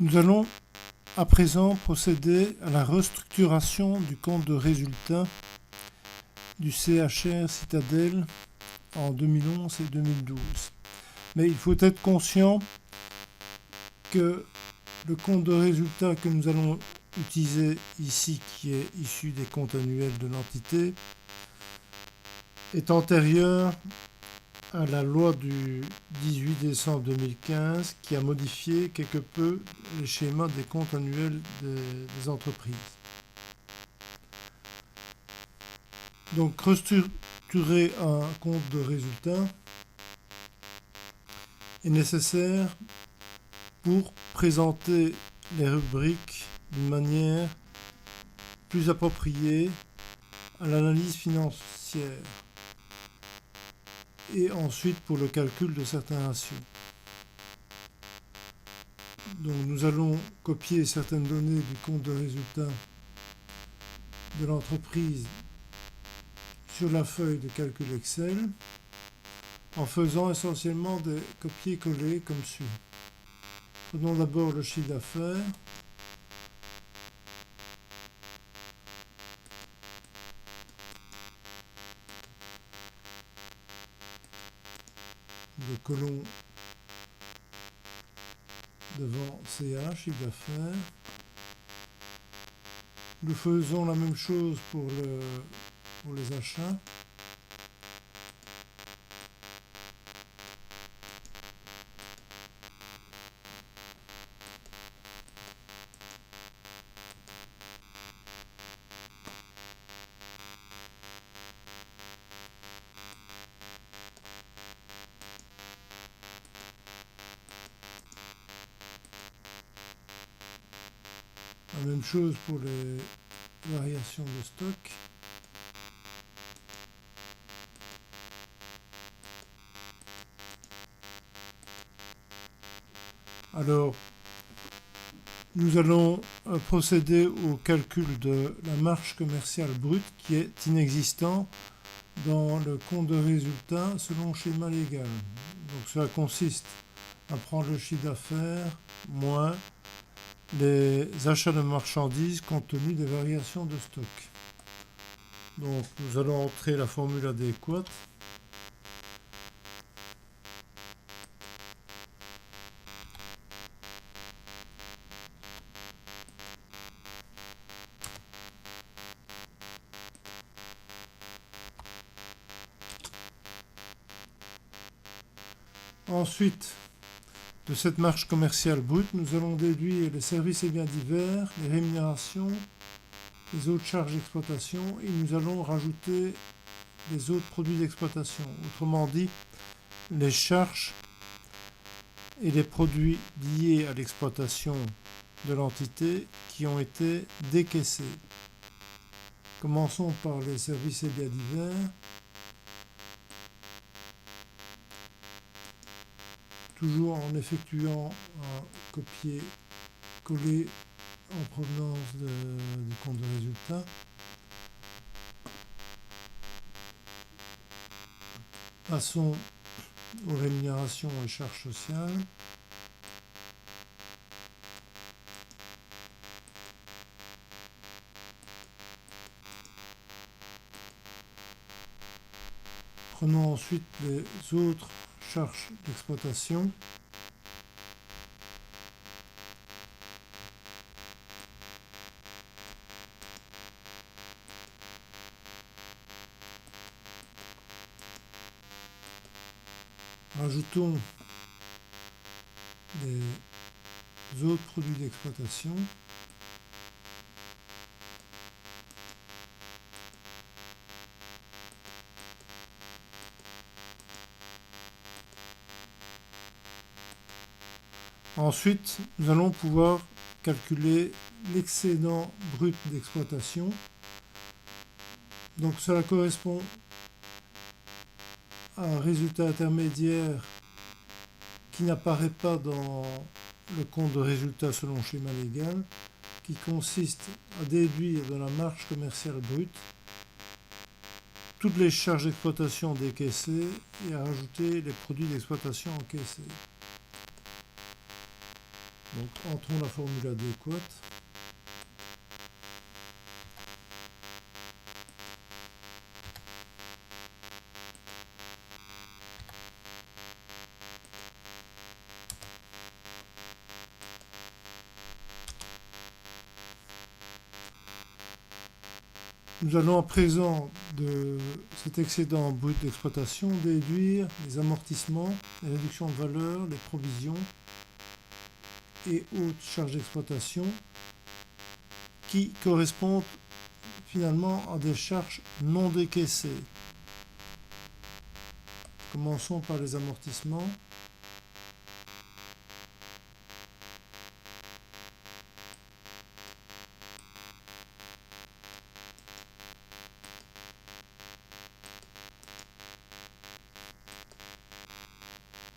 Nous allons à présent procéder à la restructuration du compte de résultat du CHR Citadel en 2011 et 2012. Mais il faut être conscient que le compte de résultat que nous allons utiliser ici, qui est issu des comptes annuels de l'entité, est antérieur à la loi du 18 décembre 2015 qui a modifié quelque peu les schémas des comptes annuels des entreprises. Donc restructurer un compte de résultat est nécessaire pour présenter les rubriques d'une manière plus appropriée à l'analyse financière et ensuite pour le calcul de certains ratios. Donc nous allons copier certaines données du compte de résultat de l'entreprise sur la feuille de calcul Excel en faisant essentiellement des copier-coller comme suit. Prenons d'abord le chiffre d'affaires. Le colon devant CA, chiffre d'affaires. Nous faisons la même chose pour les achats. La même chose pour les variations de stock. Alors, nous allons procéder au calcul de la marge commerciale brute qui est inexistant dans le compte de résultat selon schéma légal. Donc cela consiste à prendre le chiffre d'affaires moins les achats de marchandises compte tenu des variations de stock. Donc nous allons entrer la formule adéquate. Ensuite, de cette marge commerciale brute, nous allons déduire les services et biens divers, les rémunérations, les autres charges d'exploitation et nous allons rajouter les autres produits d'exploitation. Autrement dit, les charges et les produits liés à l'exploitation de l'entité qui ont été décaissés. Commençons par les services et biens divers. Toujours en effectuant un copier-coller en provenance du compte de résultat. Passons aux rémunérations et charges sociales. Prenons ensuite les autres charges d'exploitation. Rajoutons les autres produits d'exploitation. Ensuite, nous allons pouvoir calculer l'excédent brut d'exploitation. Donc cela correspond à un résultat intermédiaire qui n'apparaît pas dans le compte de résultat selon schéma légal, qui consiste à déduire de la marge commerciale brute toutes les charges d'exploitation décaissées et à rajouter les produits d'exploitation encaissés. Donc entrons la formule adéquate. Nous allons à présent de cet excédent brut d'exploitation déduire les amortissements, les réductions de valeur, les provisions et autres charges d'exploitation qui correspondent finalement à des charges non décaissées. Commençons par les amortissements.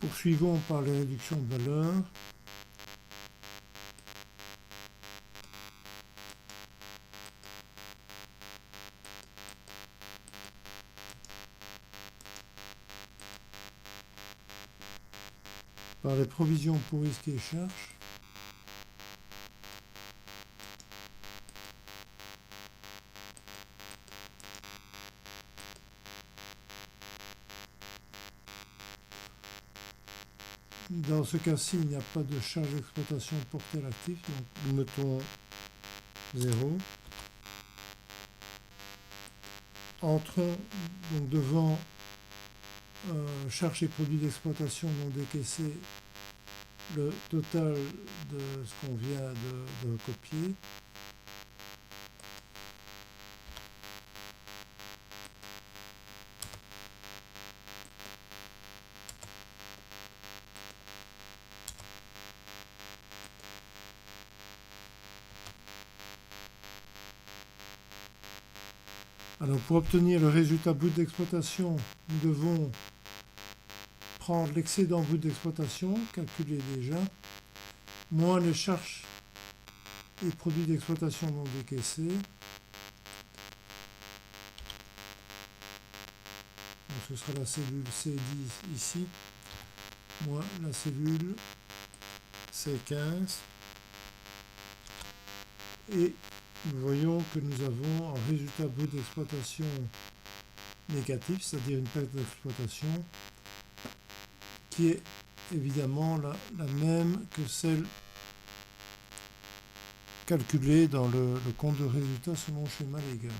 Poursuivons par les réductions de valeur. Par les provisions pour risques et charges. Dans ce cas-ci, il n'y a pas de charge d'exploitation portée à l'actif, donc nous mettons 0. Entrons donc devant charges et produits d'exploitation non décaissés, le total de ce qu'on vient de copier. Alors pour obtenir le résultat brut d'exploitation, nous devons prendre l'excédent brut d'exploitation, calculé déjà, moins les charges et produits d'exploitation non décaissés. Donc ce sera la cellule C10 ici, moins la cellule C15. Et nous voyons que nous avons un résultat brut d'exploitation négatif, c'est-à-dire une perte d'exploitation, qui est évidemment la même que celle calculée dans le compte de résultat selon le schéma légal.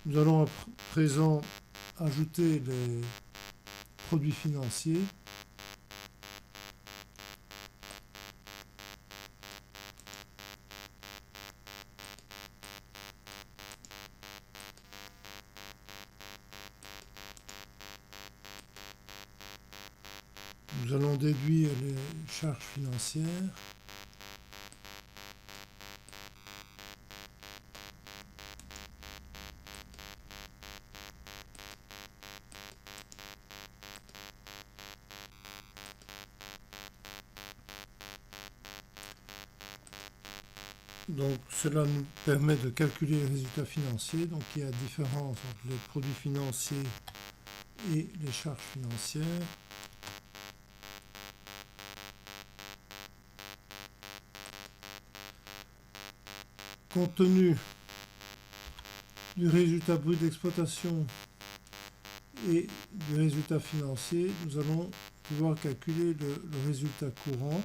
Nous allons à présent ajouter les produits financiers. Nous allons déduire les charges financières. Donc cela nous permet de calculer les résultats financiers. Donc il y a différence entre les produits financiers et les charges financières. Compte tenu du résultat brut d'exploitation et du résultat financier, nous allons pouvoir calculer le résultat courant.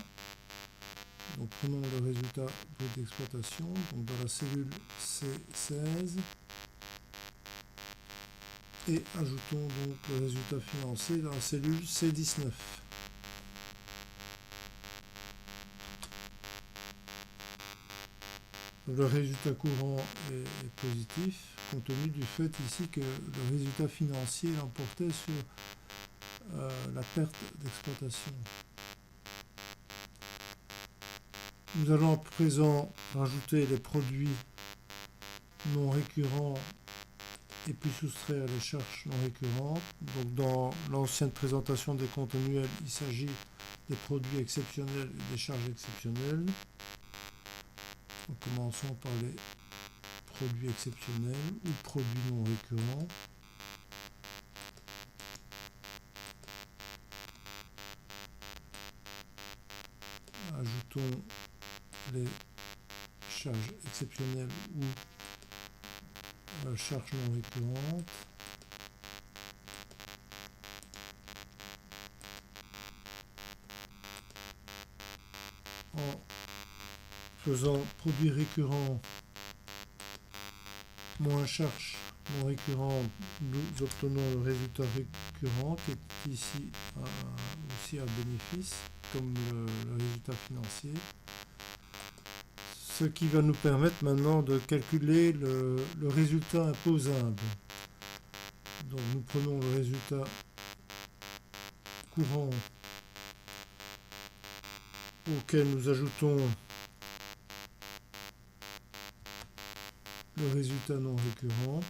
Donc prenons le résultat brut d'exploitation, donc dans la cellule C16, et ajoutons donc le résultat financier dans la cellule C19. Le résultat courant est positif, compte tenu du fait ici que le résultat financier l'emportait sur la perte d'exploitation. Nous allons à présent rajouter les produits non récurrents et puis soustraire les charges non récurrentes. Donc dans l'ancienne présentation des comptes annuels, il s'agit des produits exceptionnels et des charges exceptionnelles. Donc, commençons par les produits exceptionnels ou produits non récurrents. ajoutons les charges exceptionnelles ou charges non récurrentes. En faisant produit récurrent moins charge non récurrente, nous obtenons le résultat récurrent qui est ici aussi un bénéfice, comme le résultat financier. Ce qui va nous permettre maintenant de calculer le résultat imposable. Donc nous prenons le résultat courant auquel nous ajoutons le résultat non récurrent.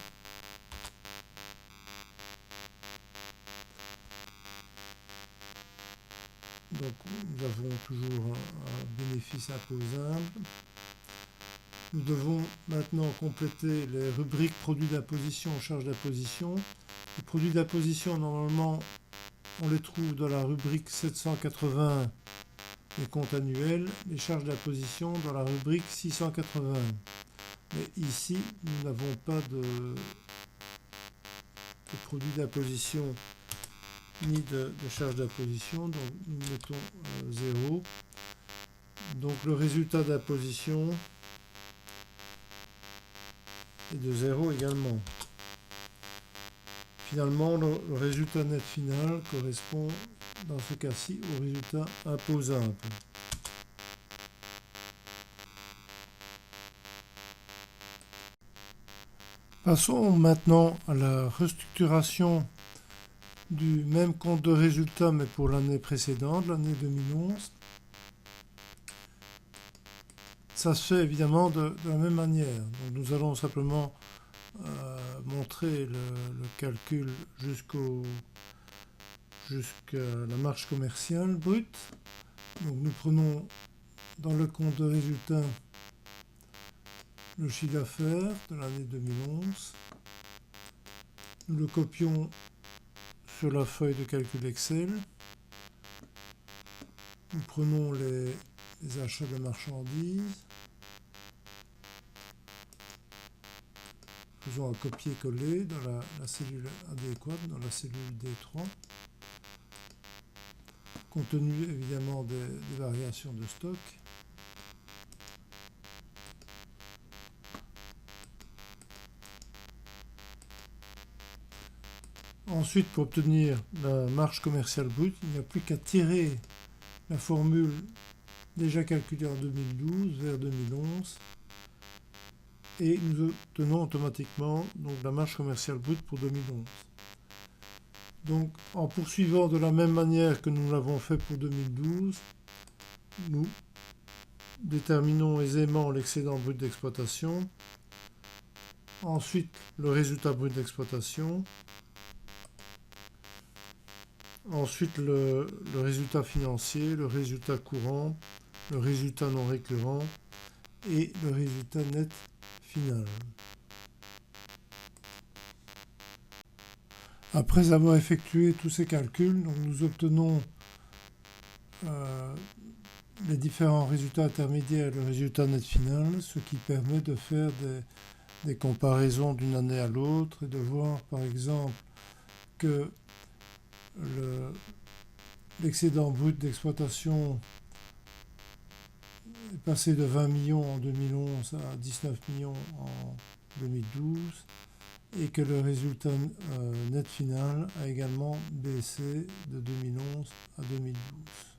Donc nous avons toujours un bénéfice imposable. Nous devons maintenant compléter les rubriques produits d'imposition, charges d'imposition. Les produits d'imposition, normalement, on les trouve dans la rubrique 780 des comptes annuels, les charges d'imposition dans la rubrique 680. Mais ici, nous n'avons pas de produits d'imposition ni de charges d'imposition, donc nous mettons 0. Donc le résultat d'imposition est de 0 également. Finalement, le résultat net final correspond dans ce cas-ci au résultat imposable. Passons maintenant à la restructuration du même compte de résultat mais pour l'année précédente, l'année 2011. Ça se fait évidemment de la même manière. Donc nous allons simplement montrer le calcul jusqu'à la marge commerciale brute. Donc nous prenons dans le compte de résultat le chiffre d'affaires de l'année 2011. Nous le copions sur la feuille de calcul Excel. Nous prenons les achats de marchandises. Faisons un copier-coller dans la cellule adéquate, dans la cellule D3. Compte tenu évidemment des variations de stock. Ensuite, pour obtenir la marge commerciale brute, il n'y a plus qu'à tirer la formule déjà calculée en 2012 vers 2011 et nous obtenons automatiquement donc, la marge commerciale brute pour 2011. Donc en poursuivant de la même manière que nous l'avons fait pour 2012, nous déterminons aisément l'excédent brut d'exploitation, ensuite le résultat brut d'exploitation, ensuite le résultat financier, le résultat courant, le résultat non récurrent et le résultat net final. Après avoir effectué tous ces calculs, donc nous obtenons les différents résultats intermédiaires et le résultat net final, ce qui permet de faire des comparaisons d'une année à l'autre et de voir par exemple que l'excédent brut d'exploitation est passé de 20 millions en 2011 à 19 millions en 2012 et que le résultat net final a également baissé de 2011 à 2012.